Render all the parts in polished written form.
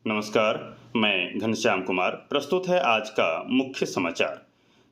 नमस्कार, मैं घनश्याम कुमार। प्रस्तुत है आज का मुख्य समाचार।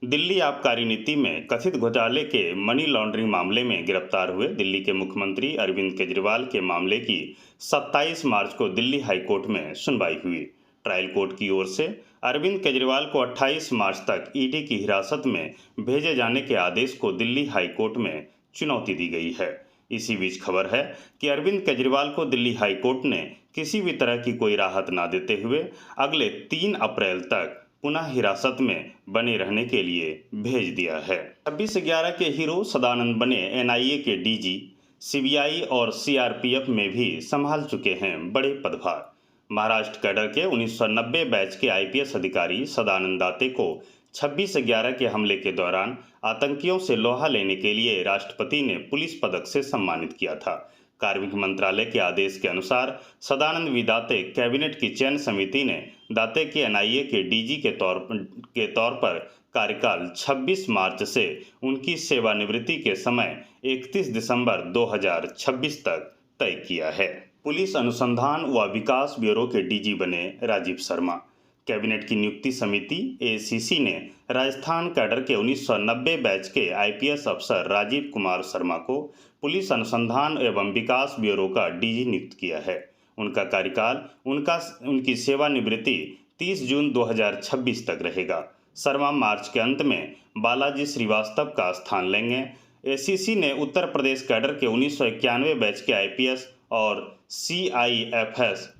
दिल्ली आबकारी नीति में कथित घोटाले के मनी लॉन्ड्रिंग मामले में गिरफ्तार हुए दिल्ली के मुख्यमंत्री अरविंद केजरीवाल के मामले की 27 मार्च को दिल्ली हाईकोर्ट में सुनवाई हुई। ट्रायल कोर्ट की ओर से अरविंद केजरीवाल को 28 मार्च तक ईडी की हिरासत में भेजे जाने के आदेश को दिल्ली हाईकोर्ट में चुनौती दी गई है। इसी बीच खबर है कि अरविंद केजरीवाल को दिल्ली हाईकोर्ट ने किसी भी तरह की कोई राहत न देते हुए अगले 3 अप्रैल तक पुनः हिरासत में बने रहने के लिए भेज दिया है। 26/11 के हीरो सदानंद बने एनआईए के डीजी, सीबीआई और सीआरपीएफ में भी संभाल चुके हैं बड़े पदभार। महाराष्ट्र कैडर के 1990 बैच के आईपीएस अधिकारी सदानंद दाते को 26/11 के हमले के दौरान आतंकियों से लोहा लेने के लिए राष्ट्रपति ने पुलिस पदक से सम्मानित किया था। कार्मिक मंत्रालय के आदेश के अनुसार सदानंद वी दाते कैबिनेट की चयन समिति ने दाते के एनआईए के डीजी के तौर पर कार्यकाल 26 मार्च से उनकी सेवानिवृत्ति के समय 31 दिसंबर 2026 तक तय किया है। पुलिस अनुसंधान व विकास ब्यूरो के डीजी बने राजीव शर्मा। कैबिनेट की नियुक्ति समिति एसीसी ने राजस्थान कैडर के 1990 बैच के आईपीएस अफसर राजीव कुमार शर्मा को पुलिस अनुसंधान एवं विकास ब्यूरो का डीजी नियुक्त किया है। उनका कार्यकाल उनकी सेवानिवृत्ति 30 जून 2026 तक रहेगा। शर्मा मार्च के अंत में बालाजी श्रीवास्तव का स्थान लेंगे। एसीसी ने उत्तर प्रदेश कैडर के 1991 बैच के आईपीएस और सीआईएफएस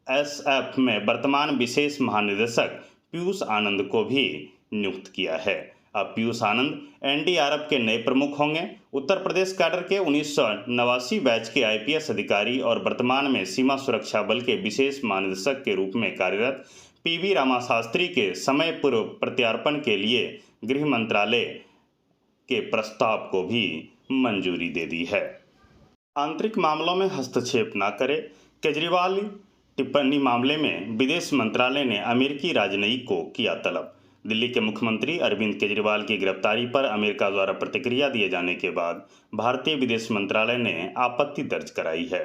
एसएफ में वर्तमान विशेष महानिदेशक पीयूष आनंद को भी नियुक्त किया है। अब पीयूष आनंद एनडीआरएफ के नए प्रमुख होंगे। उत्तर प्रदेश कैडर के 1989 बैच के आईपीएस अधिकारी और वर्तमान में सीमा सुरक्षा बल के विशेष महानिदेशक के रूप में कार्यरत पीवी रामा शास्त्री के समय पूर्व प्रत्यार्पण के लिए गृह मंत्रालय के प्रस्ताव को भी मंजूरी दे दी है। आंतरिक मामलों में हस्तक्षेप न करे, केजरीवाल टिप्पणी मामले में विदेश मंत्रालय ने अमेरिकी राजनयिक को किया तलब। दिल्ली के मुख्यमंत्री अरविंद केजरीवाल की गिरफ्तारी पर अमेरिका द्वारा प्रतिक्रिया दिए जाने के बाद भारतीय विदेश मंत्रालय ने आपत्ति दर्ज कराई है।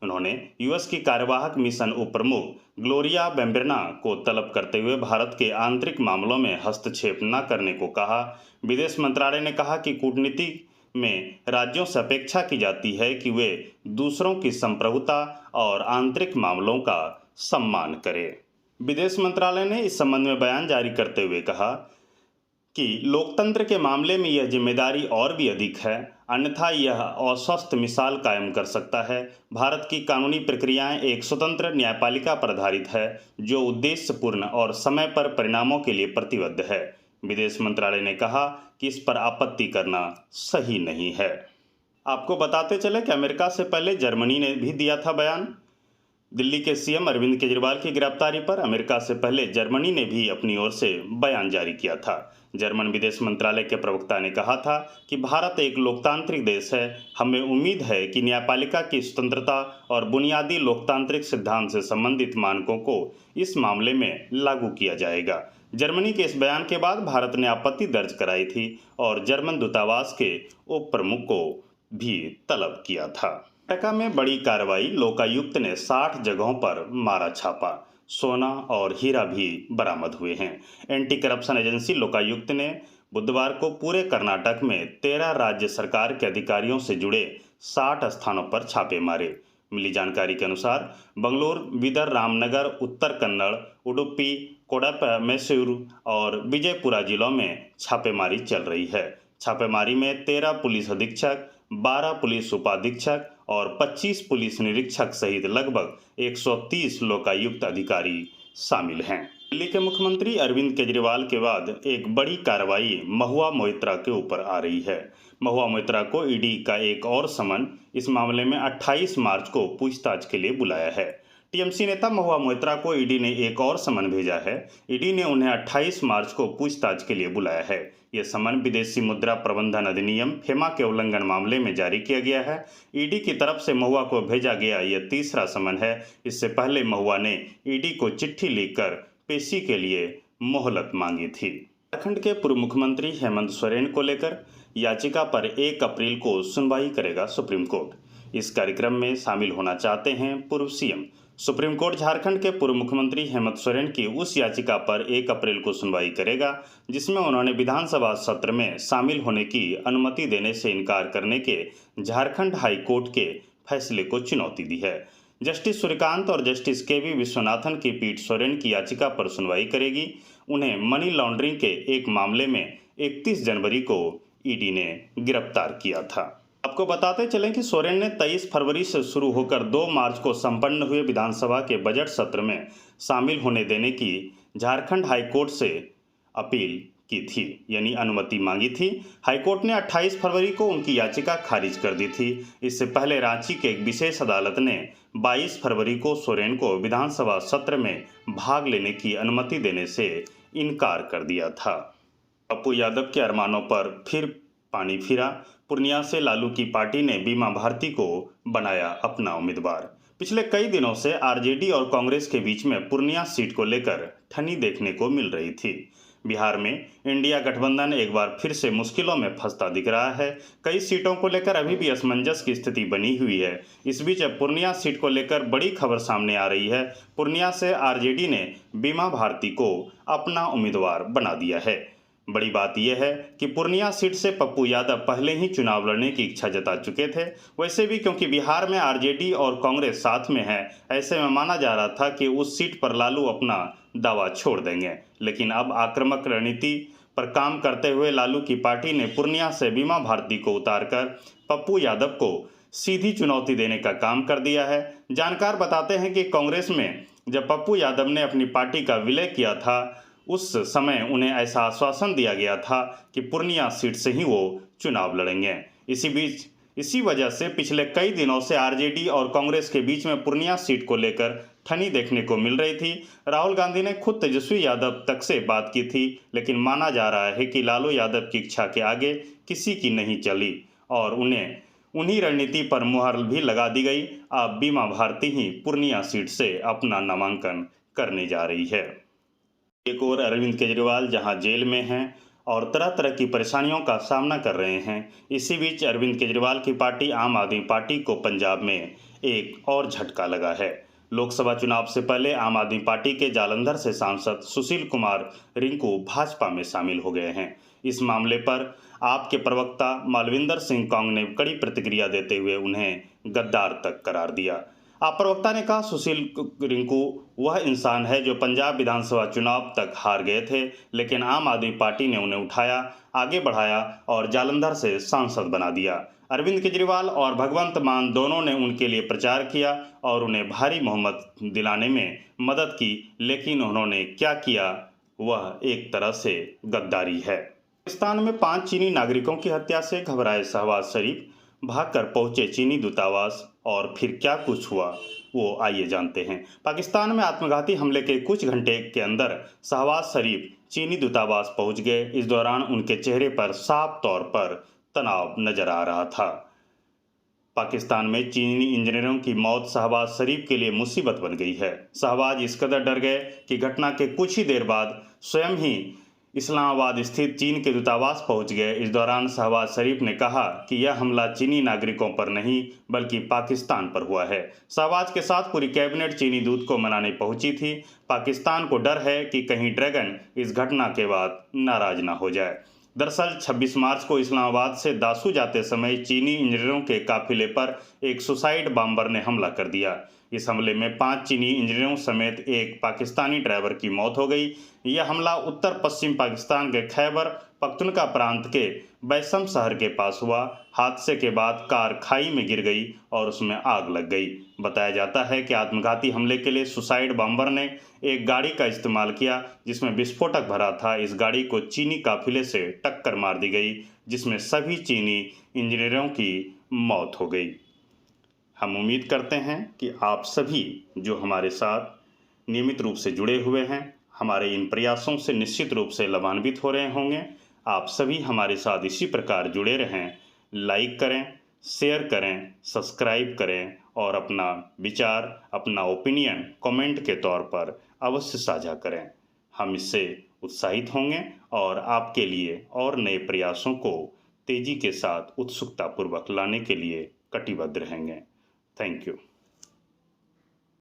उन्होंने यूएस की कार्यवाहक मिशन उप प्रमुख ग्लोरिया बेम्बेर्ना को तलब करते हुए भारत के आंतरिक मामलों में हस्तक्षेप न करने को कहा। विदेश मंत्रालय ने कहा कि कूटनीति में राज्यों से अपेक्षा की जाती है कि वे दूसरों की संप्रभुता और आंतरिक मामलों का सम्मान करें। विदेश मंत्रालय ने इस संबंध में बयान जारी करते हुए कहा कि लोकतंत्र के मामले में यह जिम्मेदारी और भी अधिक है, अन्यथा यह अस्वस्थ मिसाल कायम कर सकता है। भारत की कानूनी प्रक्रियाएं एक स्वतंत्र न्यायपालिका पर आधारित है जो उद्देश्यपूर्ण और समय पर परिणामों के लिए प्रतिबद्ध है। विदेश मंत्रालय ने कहा कि इस पर आपत्ति करना सही नहीं है। आपको बताते चले कि अमेरिका से पहले जर्मनी ने भी दिया था बयान। दिल्ली के सीएम अरविंद केजरीवाल की गिरफ्तारी पर अमेरिका से पहले जर्मनी ने भी अपनी ओर से बयान जारी किया था। जर्मन विदेश मंत्रालय के प्रवक्ता ने कहा था कि भारत एक लोकतांत्रिक देश है। हमें उम्मीद है कि न्यायपालिका की स्वतंत्रता और बुनियादी लोकतांत्रिक सिद्धांत से संबंधित मानकों को इस मामले में लागू किया जाएगा। जर्मनी के इस बयान के बाद भारत ने आपत्ति दर्ज कराई थी और जर्मन दूतावास के उप प्रमुख को भी तलब किया था। टका में बड़ी कार्रवाई, लोकायुक्त ने 60 जगहों पर मारा छापा। सोना और हीरा भी बरामद हुए हैं। एंटी करप्शन एजेंसी लोकायुक्त ने बुधवार को पूरे कर्नाटक में 13 राज्य सरकार के अधिकारियों से जुड़े 60 स्थानों पर छापे मारे। मिली जानकारी के अनुसार बंगलोर, बीदर, रामनगर, उत्तर कन्नड़, उडुपी, कोडप, मैसूर और विजयपुरा जिलों में छापेमारी चल रही है। छापेमारी में 13 पुलिस अधीक्षक, 12 पुलिस उपाधीक्षक और 25 पुलिस निरीक्षक सहित लगभग 130 लोकायुक्त अधिकारी शामिल हैं। दिल्ली के मुख्यमंत्री अरविंद केजरीवाल के बाद एक बड़ी कार्रवाई महुआ मोइत्रा के ऊपर आ रही है। महुआ मोइत्रा को ईडी का एक और समन इस मामले में 28 मार्च को पूछताछ के लिए बुलाया है। टीएमसी नेता महुआ मोइत्रा को ईडी ने एक और समन भेजा है। ईडी ने उन्हें 28 मार्च को पूछताछ के लिए बुलाया है। यह समन विदेशी मुद्रा प्रबंधन अधिनियम फेमा के उल्लंघन मामले में जारी किया गया है। ईडी की तरफ से महुआ को भेजा गया यह तीसरा समन है। इससे पहले महुआ ने ईडी को चिट्ठी लिखकर पेशी के लिए मोहलत मांगी थी। झारखंड के पूर्व मुख्यमंत्री हेमंत सोरेन को लेकर याचिका पर 1 अप्रैल को सुनवाई करेगा सुप्रीम कोर्ट। इस कार्यक्रम में शामिल होना चाहते हैं पूर्व सीएम सुप्रीम कोर्ट झारखंड के पूर्व मुख्यमंत्री हेमंत सोरेन की उस याचिका पर 1 अप्रैल को सुनवाई करेगा जिसमें उन्होंने विधानसभा सत्र में शामिल होने की अनुमति देने से इनकार करने के झारखंड हाई कोर्ट के फैसले को चुनौती दी है। जस्टिस सूर्यकांत और जस्टिस के.वी. विश्वनाथन की पीठ सोरेन की याचिका पर सुनवाई करेगी। उन्हें मनी लॉन्ड्रिंग के एक मामले में 31 जनवरी को ईडी ने गिरफ्तार किया था। आपको बताते चलें कि सोरेन ने 23 फरवरी से शुरू होकर 2 मार्च को संपन्न हुए विधानसभा के बजट सत्र में शामिल होने देने की झारखंड हाईकोर्ट से अपील की थी, यानी अनुमति मांगी थी। हाईकोर्ट ने 28 फरवरी को उनकी याचिका खारिज कर दी थी। इससे पहले रांची के एक विशेष अदालत ने 22 फरवरी को सोरेन को विधानसभा सत्र में भाग लेने की अनुमति देने से इनकार कर दिया था। पप्पू यादव के अरमानों पर फिर पानी फिरा। पूर्णिया से लालू की पार्टी ने बीमा भारती को बनाया अपना उम्मीदवार। पिछले कई दिनों से आरजेडी और कांग्रेस के बीच में पूर्णिया सीट को लेकर ठनी देखने को मिल रही थी। बिहार में इंडिया गठबंधन एक बार फिर से मुश्किलों में फंसता दिख रहा है। कई सीटों को लेकर अभी भी असमंजस की स्थिति बनी हुई है। इस बीच अब पूर्णिया सीट को लेकर बड़ी खबर सामने आ रही है। पूर्णिया से आरजेडी ने बीमा भारती को अपना उम्मीदवार बना दिया है। बड़ी बात यह है कि पूर्णिया सीट से पप्पू यादव पहले ही चुनाव लड़ने की इच्छा जता चुके थे। वैसे भी क्योंकि बिहार में आरजेडी और कांग्रेस साथ में है, ऐसे में माना जा रहा था कि उस सीट पर लालू अपना दावा छोड़ देंगे। लेकिन अब आक्रामक रणनीति पर काम करते हुए लालू की पार्टी ने पूर्णिया से बीमा भारती को उतारकर पप्पू यादव को सीधी चुनौती देने का काम कर दिया है। जानकार बताते हैं कि कांग्रेस में जब पप्पू यादव ने अपनी पार्टी का विलय किया था, उस समय उन्हें ऐसा आश्वासन दिया गया था कि पूर्णिया सीट से ही वो चुनाव लड़ेंगे। इसी वजह से पिछले कई दिनों से आरजेडी और कांग्रेस के बीच में पूर्णिया सीट को लेकर ठनी देखने को मिल रही थी। राहुल गांधी ने खुद तेजस्वी यादव तक से बात की थी, लेकिन माना जा रहा है कि लालू यादव की इच्छा के आगे किसी की नहीं चली और उन्हीं रणनीति पर मुहर भी लगा दी गई। अब बीमा भारती ही पूर्णिया सीट से अपना नामांकन करने जा रही है। एक और अरविंद केजरीवाल जहां जेल में हैं और तरह तरह की परेशानियों का सामना कर रहे हैं। इसी बीच अरविंद केजरीवाल की पार्टी आम आदमी पार्टी को पंजाब में एक और झटका लगा है। लोकसभा चुनाव से पहले आम आदमी पार्टी के जालंधर से सांसद सुशील कुमार रिंकू भाजपा में शामिल हो गए हैं। इस मामले पर आप के प्रवक्ता मालविंदर सिंह कौंग ने कड़ी प्रतिक्रिया देते हुए उन्हें गद्दार तक करार दिया। आप प्रवक्ता ने कहा, सुशील रिंकू वह इंसान है जो पंजाब विधानसभा चुनाव तक हार गए थे, लेकिन आम आदमी पार्टी ने उन्हें उठाया, आगे बढ़ाया और जालंधर से सांसद बना दिया। अरविंद केजरीवाल और भगवंत मान दोनों ने उनके लिए प्रचार किया और उन्हें भारी बहुमत दिलाने में मदद की, लेकिन उन्होंने क्या किया वह एक तरह से गद्दारी है। पाकिस्तान में 5 चीनी नागरिकों की हत्या से घबराए शहबाज शरीफ भागकर पहुंचे चीनी दूतावास और फिर क्या कुछ हुआ वो आइए जानते हैं। पाकिस्तान में आत्मघाती हमले के कुछ घंटे के अंदर शहबाज शरीफ चीनी दूतावास पहुंच गए। इस दौरान उनके चेहरे पर साफ तौर पर तनाव नजर आ रहा था। पाकिस्तान में चीनी इंजीनियरों की मौत शहबाज शरीफ के लिए मुसीबत बन गई है। शहबाज इस कदर डर गए कि घटना के कुछ ही देर बाद स्वयं ही इस्लामाबाद स्थित चीन के दूतावास पहुंच गए। इस दौरान शहबाज शरीफ ने कहा कि यह हमला चीनी नागरिकों पर नहीं बल्कि पाकिस्तान पर हुआ है। शहबाज के साथ पूरी कैबिनेट चीनी दूत को मनाने पहुंची थी। पाकिस्तान को डर है कि कहीं ड्रैगन इस घटना के बाद नाराज ना हो जाए। दरअसल 26 मार्च को इस्लामाबाद से दासू जाते समय चीनी इंजीनियरों के काफिले पर एक सुसाइड बॉम्बर ने हमला कर दिया। इस हमले में 5 चीनी इंजीनियरों समेत एक पाकिस्तानी ड्राइवर की मौत हो गई। यह हमला उत्तर पश्चिम पाकिस्तान के खैबर पख्तूनख्वा प्रांत के बैसम शहर के पास हुआ। हादसे के बाद कार खाई में गिर गई और उसमें आग लग गई। बताया जाता है कि आत्मघाती हमले के लिए सुसाइड बॉम्बर ने एक गाड़ी का इस्तेमाल किया जिसमें विस्फोटक भरा था। इस गाड़ी को चीनी काफिले से टक्कर मार दी गई जिसमें सभी चीनी इंजीनियरों की मौत हो गई। हम उम्मीद करते हैं कि आप सभी जो हमारे साथ नियमित रूप से जुड़े हुए हैं, हमारे इन प्रयासों से निश्चित रूप से लाभान्वित हो रहे होंगे। आप सभी हमारे साथ इसी प्रकार जुड़े रहें। लाइक करें, शेयर करें, सब्सक्राइब करें और अपना विचार, अपना ओपिनियन कमेंट के तौर पर अवश्य साझा करें। हम इससे उत्साहित होंगे और आपके लिए और नए प्रयासों को तेजी के साथ उत्सुकतापूर्वक लाने के लिए कटिबद्ध रहेंगे। Thank you.